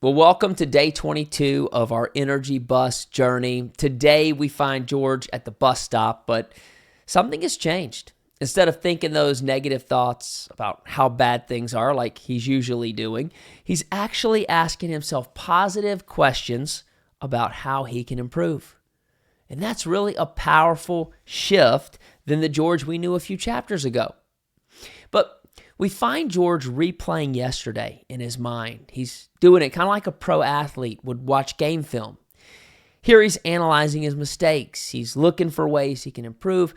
Well, welcome to day 22 of our energy bus journey. Today, we find George at the bus stop, but something has changed. Instead of thinking those negative thoughts about how bad things are like he's usually doing, he's actually asking himself positive questions about how he can improve. And that's really a powerful shift than the George we knew a few chapters ago. But we find George replaying yesterday in his mind. He's doing it kind of like a pro athlete would watch game film. Here he's analyzing his mistakes. He's looking for ways he can improve,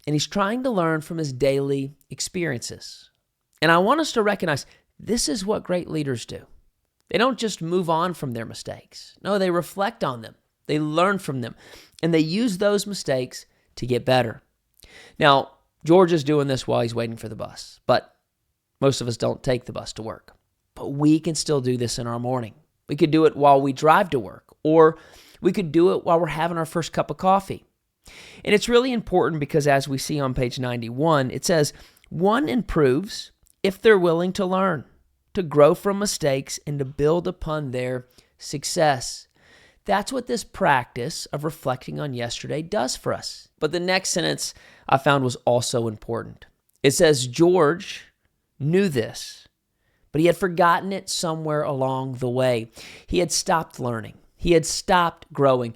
and he's trying to learn from his daily experiences. And I want us to recognize this is what great leaders do. They don't just move on from their mistakes. No, they reflect on them. They learn from them, and they use those mistakes to get better. Now, George is doing this while he's waiting for the bus, but most of us don't take the bus to work. But we can still do this in our morning. We could do it while we drive to work, or we could do it while we're having our first cup of coffee. And it's really important because as we see on page 91, it says, one improves if they're willing to learn, to grow from mistakes, and to build upon their success. That's what this practice of reflecting on yesterday does for us. But the next sentence I found was also important. It says, George knew this, but he had forgotten it somewhere along the way. He had stopped learning. He had stopped growing.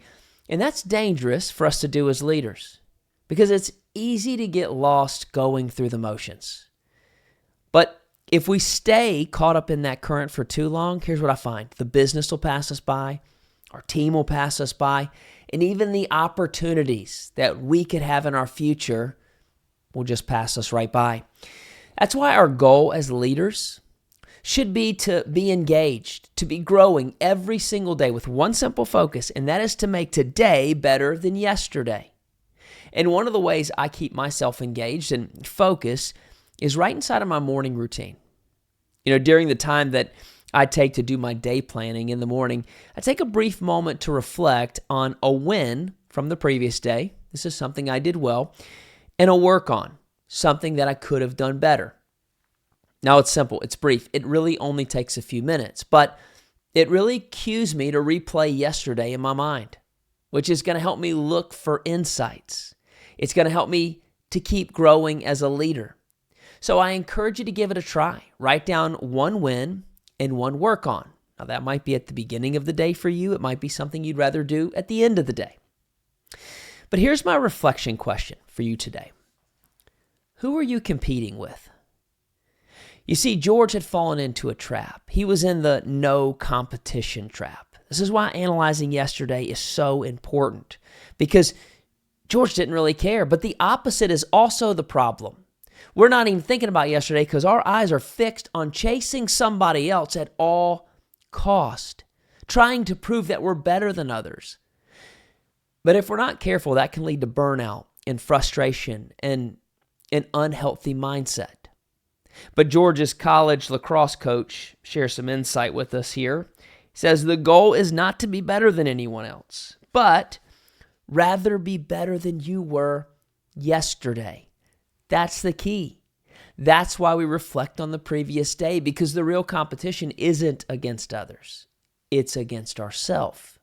And that's dangerous for us to do as leaders because it's easy to get lost going through the motions. But if we stay caught up in that current for too long, here's what I find. The business will pass us by, our team will pass us by, and even the opportunities that we could have in our future will just pass us right by. That's why our goal as leaders should be to be engaged, to be growing every single day with one simple focus, and that is to make today better than yesterday. And one of the ways I keep myself engaged and focused is right inside of my morning routine. During the time that I take to do my day planning in the morning, I take a brief moment to reflect on a win from the previous day. This is something I did well, and a work on something that I could have done better. Now it's simple, it's brief. It really only takes a few minutes, but it really cues me to replay yesterday in my mind, which is going to help me look for insights. It's going to help me to keep growing as a leader. So I encourage you to give it a try. Write down one win and one work on. Now that might be at the beginning of the day for you. It might be something you'd rather do at the end of the day. But here's my reflection question for you today. Who are you competing with? You see, George had fallen into a trap. He was in the no competition trap. This is why analyzing yesterday is so important, because George didn't really care. But the opposite is also the problem. We're not even thinking about yesterday because our eyes are fixed on chasing somebody else at all cost, trying to prove that we're better than others. But if we're not careful, that can lead to burnout and frustration and an unhealthy mindset. But George's college lacrosse coach shares some insight with us here. He says the goal is not to be better than anyone else, but rather be better than you were yesterday. That's the key. That's why we reflect on the previous day, because the real competition isn't against others. It's against ourselves.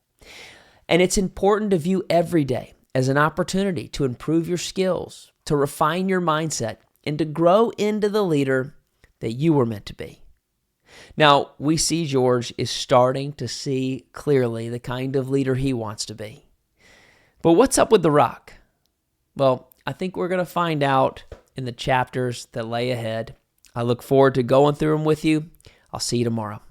And it's important to view every day as an opportunity to improve your skills, to refine your mindset, and to grow into the leader that you were meant to be. Now, we see George is starting to see clearly the kind of leader he wants to be. But what's up with the rock? Well, I think we're going to find out in the chapters that lay ahead. I look forward to going through them with you. I'll see you tomorrow.